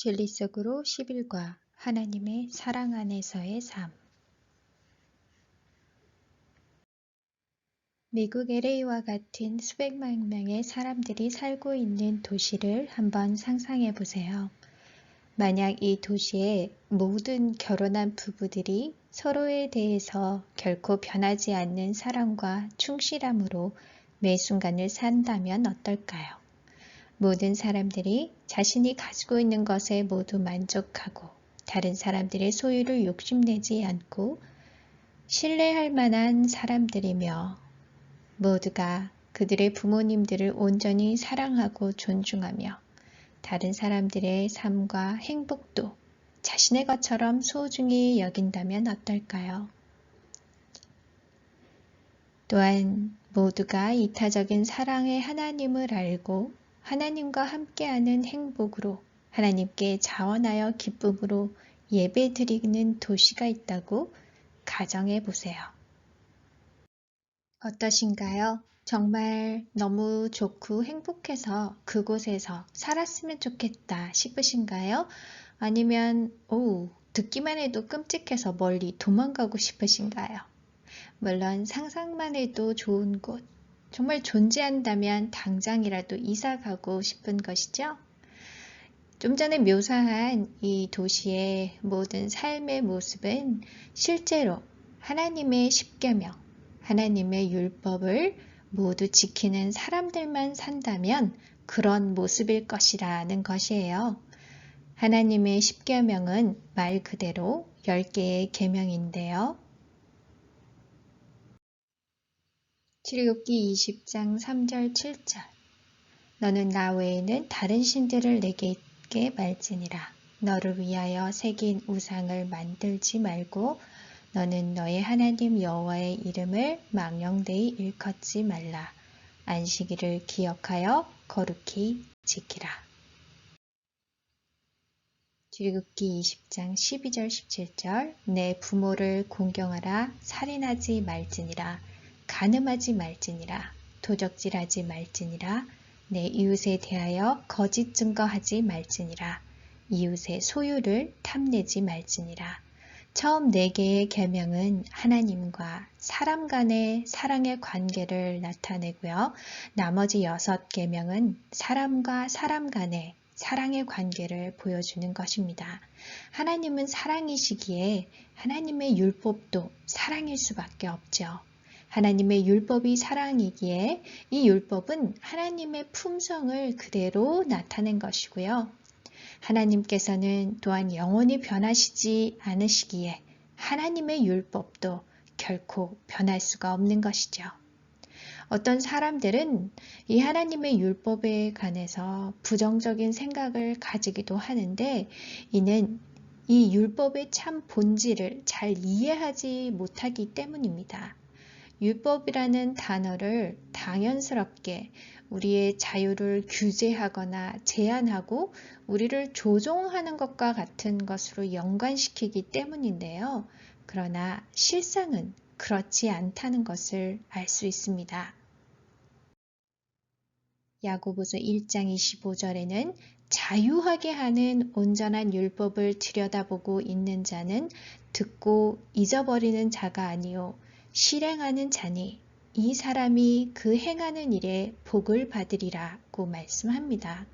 진리 속으로 11과 하나님의 사랑 안에서의 삶. 미국 LA와 같은 수백만 명의 사람들이 살고 있는 도시를 한번 상상해 보세요. 만약 이 도시에 모든 결혼한 부부들이 서로에 대해서 결코 변하지 않는 사랑과 충실함으로 매 순간을 산다면 어떨까요? 모든 사람들이 자신이 가지고 있는 것에 모두 만족하고 다른 사람들의 소유를 욕심내지 않고 신뢰할 만한 사람들이며 모두가 그들의 부모님들을 온전히 사랑하고 존중하며 다른 사람들의 삶과 행복도 자신의 것처럼 소중히 여긴다면 어떨까요? 또한 모두가 이타적인 사랑의 하나님을 알고 하나님과 함께하는 행복으로 하나님께 자원하여 기쁨으로 예배드리는 도시가 있다고 가정해 보세요. 어떠신가요? 정말 너무 좋고 행복해서 그곳에서 살았으면 좋겠다 싶으신가요? 아니면 듣기만 해도 끔찍해서 멀리 도망가고 싶으신가요? 물론 상상만 해도 좋은 곳, 정말 존재한다면 당장이라도 이사 가고 싶은 것이죠. 좀 전에 묘사한 이 도시의 모든 삶의 모습은 실제로 하나님의 십계명, 하나님의 율법을 모두 지키는 사람들만 산다면 그런 모습일 것이라는 것이에요. 하나님의 십계명은 말 그대로 10개의 계명인데요. 출애굽기 20장 3절 7절 너는 나 외에는 다른 신들을 내게 말지니라. 너를 위하여 새긴 우상을 만들지 말고 너는 너의 하나님 여호와의 이름을 망령되이 일컫지 말라. 안식일을 기억하여 거룩히 지키라. 출애굽기 20장 12절 17절 내 부모를 공경하라. 살인하지 말지니라. 간음하지 말지니라. 도적질하지 말지니라. 내 이웃에 대하여 거짓 증거하지 말지니라. 이웃의 소유를 탐내지 말지니라. 처음 4개의 계명은 하나님과 사람 간의 사랑의 관계를 나타내고요. 나머지 6계명은 사람과 사람 간의 사랑의 관계를 보여주는 것입니다. 하나님은 사랑이시기에 하나님의 율법도 사랑일 수밖에 없죠. 하나님의 율법이 사랑이기에 이 율법은 하나님의 품성을 그대로 나타낸 것이고요. 하나님께서는 또한 영원히 변하시지 않으시기에 하나님의 율법도 결코 변할 수가 없는 것이죠. 어떤 사람들은 이 하나님의 율법에 관해서 부정적인 생각을 가지기도 하는데 이는 이 율법의 참 본질을 잘 이해하지 못하기 때문입니다. 율법이라는 단어를 당연스럽게 우리의 자유를 규제하거나 제한하고 우리를 조종하는 것과 같은 것으로 연관시키기 때문인데요. 그러나 실상은 그렇지 않다는 것을 알 수 있습니다. 야고보서 1장 25절에는 자유하게 하는 온전한 율법을 들여다보고 있는 자는 듣고 잊어버리는 자가 아니요 실행하는 자니 이 사람이 그 행하는 일에 복을 받으리라고 말씀합니다.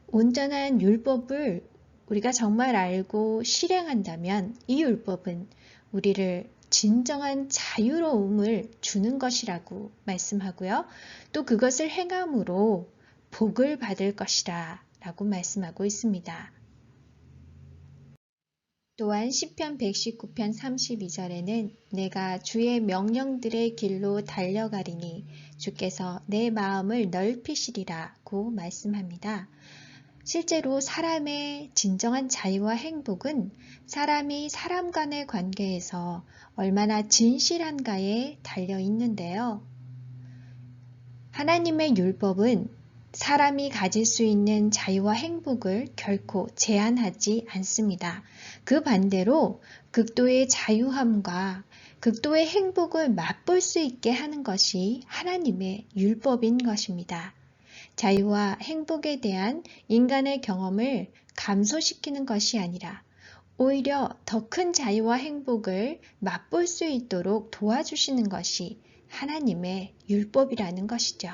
온전한 율법을 우리가 정말 알고 실행한다면 이 율법은 우리를 진정한 자유로움을 주는 것이라고 말씀하고요. 또 그것을 행함으로 복을 받을 것이라 라고 말씀하고 있습니다. 또한 시편 119편 32절에는 내가 주의 명령들의 길로 달려가리니 주께서 내 마음을 넓히시리라고 말씀합니다. 실제로 사람의 진정한 자유와 행복은 사람이 사람 간의 관계에서 얼마나 진실한가에 달려 있는데요. 하나님의 율법은 사람이 가질 수 있는 자유와 행복을 결코 제한하지 않습니다. 그 반대로 극도의 자유함과 극도의 행복을 맛볼 수 있게 하는 것이 하나님의 율법인 것입니다. 자유와 행복에 대한 인간의 경험을 감소시키는 것이 아니라 오히려 더 큰 자유와 행복을 맛볼 수 있도록 도와주시는 것이 하나님의 율법이라는 것이죠.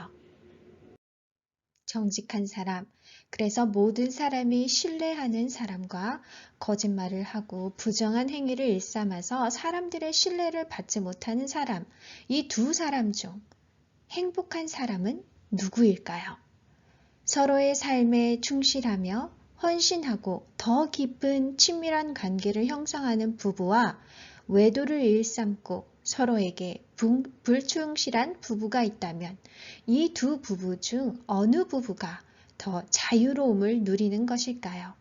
정직한 사람, 그래서 모든 사람이 신뢰하는 사람과 거짓말을 하고 부정한 행위를 일삼아서 사람들의 신뢰를 받지 못하는 사람, 이 두 사람 중 행복한 사람은 누구일까요? 서로의 삶에 충실하며 헌신하고 더 깊은 친밀한 관계를 형성하는 부부와 외도를 일삼고 서로에게 불충실한 부부가 있다면 이 두 부부 중 어느 부부가 더 자유로움을 누리는 것일까요?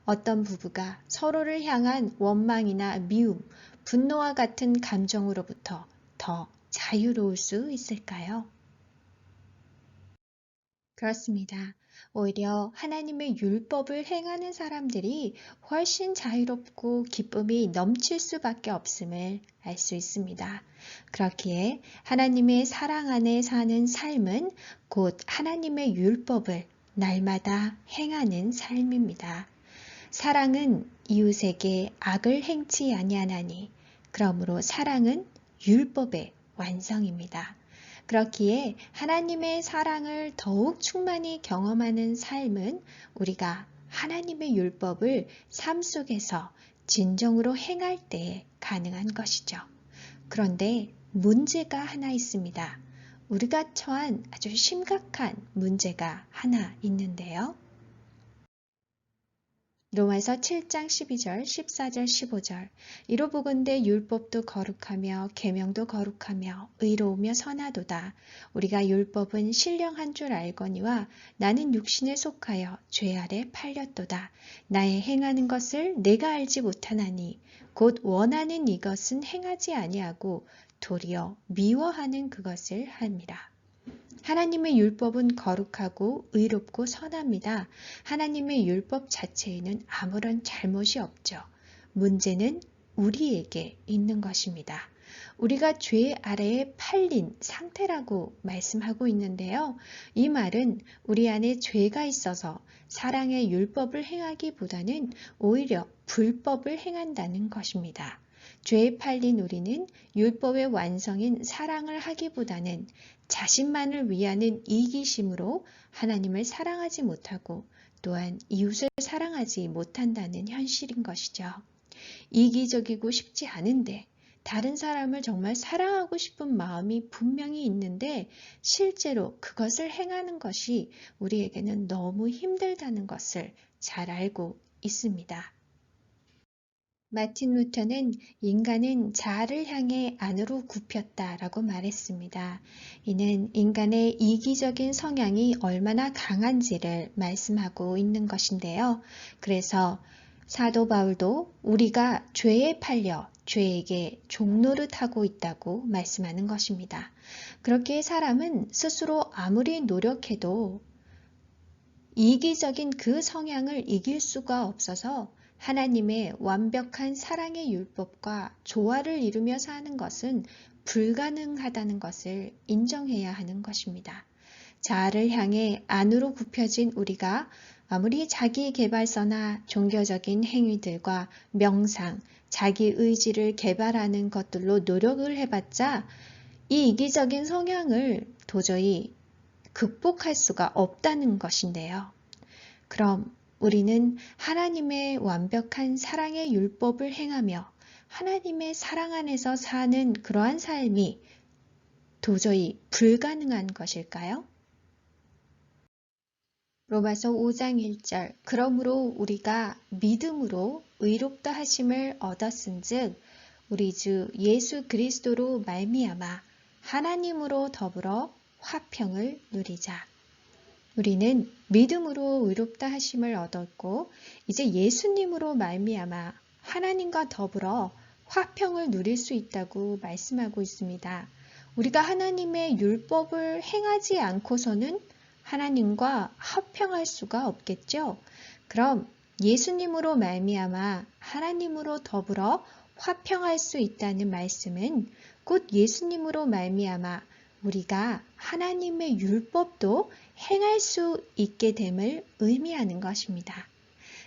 어떤 부부가 서로를 향한 원망이나 미움, 분노와 같은 감정으로부터 더 자유로울 수 있을까요? 그렇습니다. 오히려 하나님의 율법을 행하는 사람들이 훨씬 자유롭고 기쁨이 넘칠 수밖에 없음을 알 수 있습니다. 그렇기에 하나님의 사랑 안에 사는 삶은 곧 하나님의 율법을 날마다 행하는 삶입니다. 사랑은 이웃에게 악을 행치 아니하나니 그러므로 사랑은 율법의 완성입니다. 그렇기에 하나님의 사랑을 더욱 충만히 경험하는 삶은 우리가 하나님의 율법을 삶 속에서 진정으로 행할 때 가능한 것이죠. 그런데 문제가 하나 있습니다. 우리가 처한 아주 심각한 문제가 하나 있는데요. 로마서 7장 12절, 14절, 15절 이로 보건대 율법도 거룩하며 계명도 거룩하며 의로우며 선하도다. 우리가 율법은 신령한 줄 알거니와 나는 육신에 속하여 죄 아래 팔렸도다. 나의 행하는 것을 내가 알지 못하나니 곧 원하는 이것은 행하지 아니하고 도리어 미워하는 그것을 함이라. 하나님의 율법은 거룩하고 의롭고 선합니다. 하나님의 율법 자체에는 아무런 잘못이 없죠. 문제는 우리에게 있는 것입니다. 우리가 죄 아래에 팔린 상태라고 말씀하고 있는데요. 이 말은 우리 안에 죄가 있어서 사랑의 율법을 행하기보다는 오히려 불법을 행한다는 것입니다. 죄에 팔린 우리는 율법의 완성인 사랑을 하기보다는 자신만을 위하는 이기심으로 하나님을 사랑하지 못하고 또한 이웃을 사랑하지 못한다는 현실인 것이죠. 이기적이고 싶지 않은데 다른 사람을 정말 사랑하고 싶은 마음이 분명히 있는데 실제로 그것을 행하는 것이 우리에게는 너무 힘들다는 것을 잘 알고 있습니다. 마틴 루터는 인간은 자아를 향해 안으로 굽혔다라고 말했습니다. 이는 인간의 이기적인 성향이 얼마나 강한지를 말씀하고 있는 것인데요. 그래서 사도 바울도 우리가 죄에 팔려 죄에게 종노릇하고 있다고 말씀하는 것입니다. 그렇게 사람은 스스로 아무리 노력해도 이기적인 그 성향을 이길 수가 없어서 하나님의 완벽한 사랑의 율법과 조화를 이루며 사는 것은 불가능하다는 것을 인정해야 하는 것입니다. 자아를 향해 안으로 굽혀진 우리가 아무리 자기 개발서나 종교적인 행위들과 명상, 자기 의지를 개발하는 것들로 노력을 해봤자 이 이기적인 성향을 도저히 극복할 수가 없다는 것인데요. 그럼 우리는 하나님의 완벽한 사랑의 율법을 행하며 하나님의 사랑 안에서 사는 그러한 삶이 도저히 불가능한 것일까요? 로마서 5장 1절 그러므로 우리가 믿음으로 의롭다 하심을 얻었은즉 우리 주 예수 그리스도로 말미암아 하나님으로 더불어 화평을 누리자. 우리는 믿음으로 의롭다 하심을 얻었고 이제 예수님으로 말미암아 하나님과 더불어 화평을 누릴 수 있다고 말씀하고 있습니다. 우리가 하나님의 율법을 행하지 않고서는 하나님과 화평할 수가 없겠죠. 그럼 예수님으로 말미암아 하나님으로 더불어 화평할 수 있다는 말씀은 곧 예수님으로 말미암아 우리가 하나님의 율법도 행할 수 있게 됨을 의미하는 것입니다.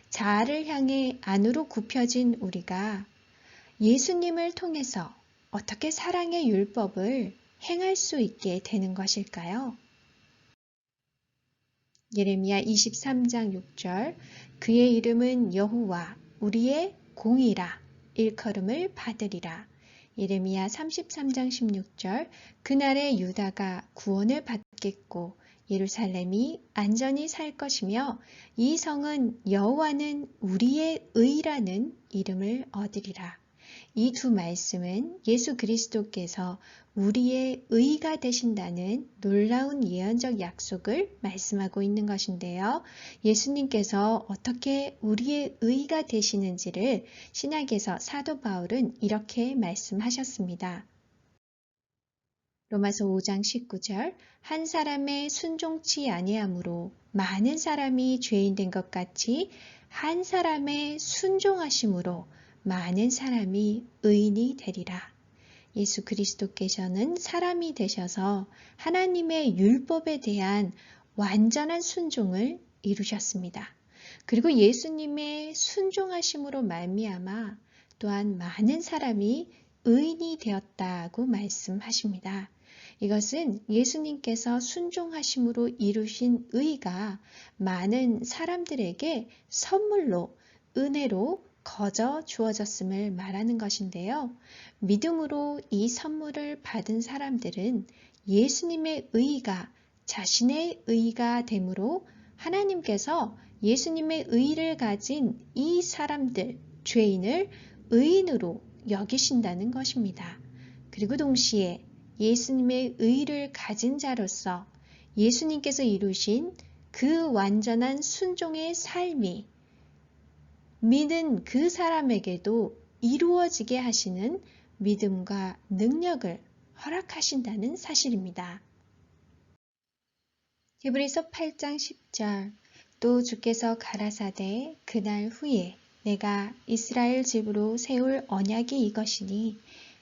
자아를 향해 안으로 굽혀진 우리가 예수님을 통해서 어떻게 사랑의 율법을 행할 수 있게 되는 것일까요? 예레미야 23장 6절 그의 이름은 여호와 우리의 공이라 일컬음을 받으리라. 예레미야 33장 16절 그날에 유다가 구원을 받겠고 예루살렘이 안전히 살 것이며 이 성은 여호와는 우리의 의라는 이름을 얻으리라. 이 두 말씀은 예수 그리스도께서 우리의 의가 되신다는 놀라운 예언적 약속을 말씀하고 있는 것인데요. 예수님께서 어떻게 우리의 의가 되시는지를 신약에서 사도 바울은 이렇게 말씀하셨습니다. 로마서 5장 19절 한 사람의 순종치 아니함으로 많은 사람이 죄인 된 것 같이 한 사람의 순종하심으로 많은 사람이 의인이 되리라. 예수 그리스도께서는 사람이 되셔서 하나님의 율법에 대한 완전한 순종을 이루셨습니다. 그리고 예수님의 순종하심으로 말미암아 또한 많은 사람이 의인이 되었다고 말씀하십니다. 이것은 예수님께서 순종하심으로 이루신 의가 많은 사람들에게 선물로 은혜로 거저 주어졌음을 말하는 것인데요. 믿음으로 이 선물을 받은 사람들은 예수님의 의가 자신의 의가 되므로 하나님께서 예수님의 의를 가진 이 사람들, 죄인을 의인으로 여기신다는 것입니다. 그리고 동시에 예수님의 의를 가진 자로서 예수님께서 이루신 그 완전한 순종의 삶이 믿은 그 사람에게도 이루어지게 하시는 믿음과 능력을 허락하신다는 사실입니다. 히브리서 8장 10절 또 주께서 가라사대 그날 후에 내가 이스라엘 집으로 세울 언약이 이것이니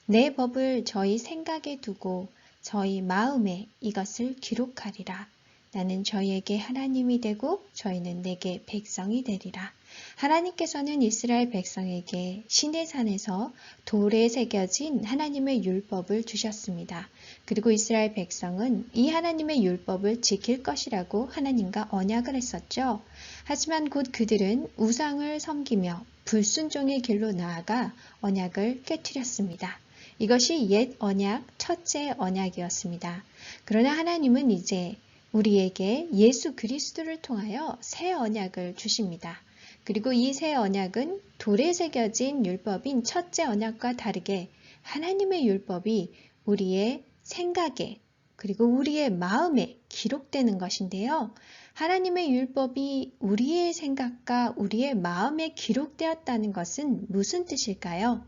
내 법을 저희 생각에 두고 저희 마음에 이것을 기록하리라. 나는 저희에게 하나님이 되고 저희는 내게 백성이 되리라. 하나님께서는 이스라엘 백성에게 시내산에서 돌에 새겨진 하나님의 율법을 주셨습니다. 그리고 이스라엘 백성은 이 하나님의 율법을 지킬 것이라고 하나님과 언약을 했었죠. 하지만 곧 그들은 우상을 섬기며 불순종의 길로 나아가 언약을 깨트렸습니다. 이것이 옛 언약, 첫째 언약이었습니다. 그러나 하나님은 이제 우리에게 예수 그리스도를 통하여 새 언약을 주십니다. 그리고 이 새 언약은 돌에 새겨진 율법인 첫째 언약과 다르게 하나님의 율법이 우리의 생각에 그리고 우리의 마음에 기록되는 것인데요. 하나님의 율법이 우리의 생각과 우리의 마음에 기록되었다는 것은 무슨 뜻일까요?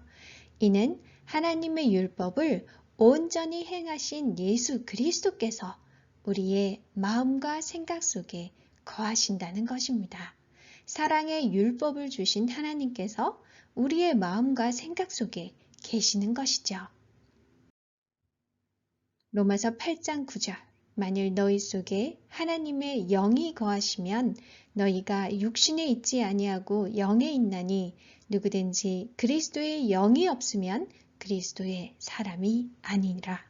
이는 하나님의 율법을 온전히 행하신 예수 그리스도께서 우리의 마음과 생각 속에 거하신다는 것입니다. 사랑의 율법을 주신 하나님께서 우리의 마음과 생각 속에 계시는 것이죠. 로마서 8장 9절 만일 너희 속에 하나님의 영이 거하시면 너희가 육신에 있지 아니하고 영에 있나니 누구든지 그리스도의 영이 없으면 그리스도의 사람이 아니니라.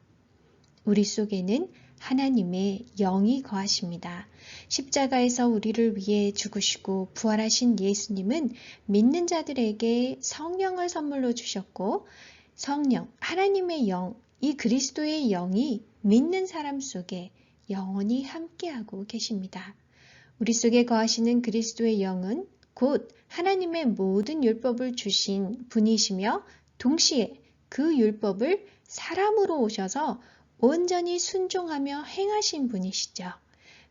우리 속에는 하나님의 영이 거하십니다. 십자가에서 우리를 위해 죽으시고 부활하신 예수님은 믿는 자들에게 성령을 선물로 주셨고 성령, 하나님의 영, 이 그리스도의 영이 믿는 사람 속에 영원히 함께하고 계십니다. 우리 속에 거하시는 그리스도의 영은 곧 하나님의 모든 율법을 주신 분이시며 동시에 그 율법을 사람으로 오셔서 온전히 순종하며 행하신 분이시죠.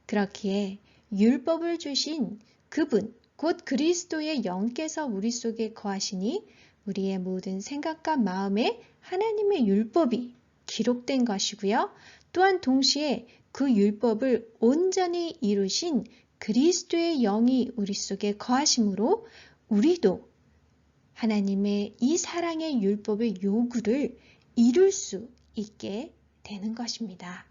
그렇기에 율법을 주신 그분, 곧 그리스도의 영께서 우리 속에 거하시니 우리의 모든 생각과 마음에 하나님의 율법이 기록된 것이고요. 또한 동시에 그 율법을 온전히 이루신 그리스도의 영이 우리 속에 거하심으로 우리도 하나님의 이 사랑의 율법의 요구를 이룰 수 있게 되는 것입니다.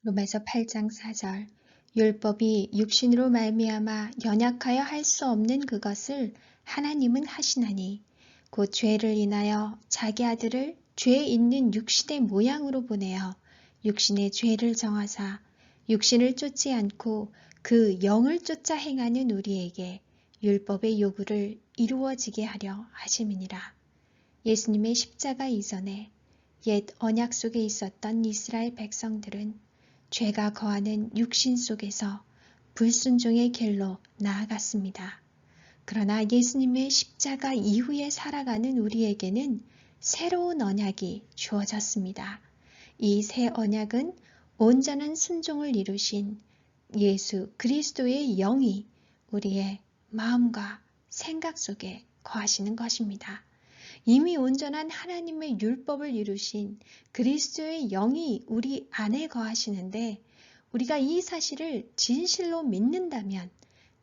로마서 8장 4절. 율법이 육신으로 말미암아 연약하여 할 수 없는 그것을 하나님은 하시나니 곧 죄를 인하여 자기 아들을 죄 있는 육신의 모양으로 보내어 육신의 죄를 정하사 육신을 쫓지 않고 그 영을 쫓아 행하는 우리에게 율법의 요구를 이루어지게 하려 하심이니라. 예수님의 십자가 이전에 옛 언약 속에 있었던 이스라엘 백성들은 죄가 거하는 육신 속에서 불순종의 길로 나아갔습니다. 그러나 예수님의 십자가 이후에 살아가는 우리에게는 새로운 언약이 주어졌습니다. 이 새 언약은 온전한 순종을 이루신 예수 그리스도의 영이 우리의 마음과 생각 속에 거하시는 것입니다. 이미 온전한 하나님의 율법을 이루신 그리스도의 영이 우리 안에 거하시는데 우리가 이 사실을 진실로 믿는다면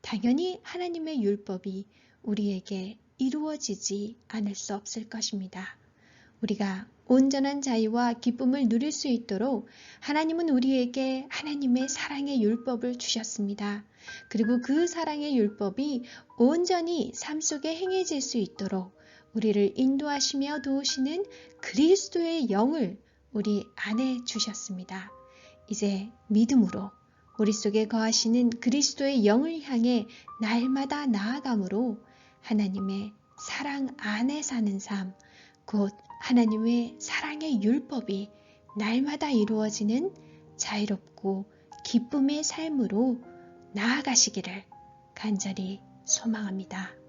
당연히 하나님의 율법이 우리에게 이루어지지 않을 수 없을 것입니다. 우리가 온전한 자유와 기쁨을 누릴 수 있도록 하나님은 우리에게 하나님의 사랑의 율법을 주셨습니다. 그리고 그 사랑의 율법이 온전히 삶 속에 행해질 수 있도록 우리를 인도하시며 도우시는 그리스도의 영을 우리 안에 주셨습니다. 이제 믿음으로 우리 속에 거하시는 그리스도의 영을 향해 날마다 나아감으로 하나님의 사랑 안에 사는 삶, 곧 하나님의 사랑의 율법이 날마다 이루어지는 자유롭고 기쁨의 삶으로 나아가시기를 간절히 소망합니다.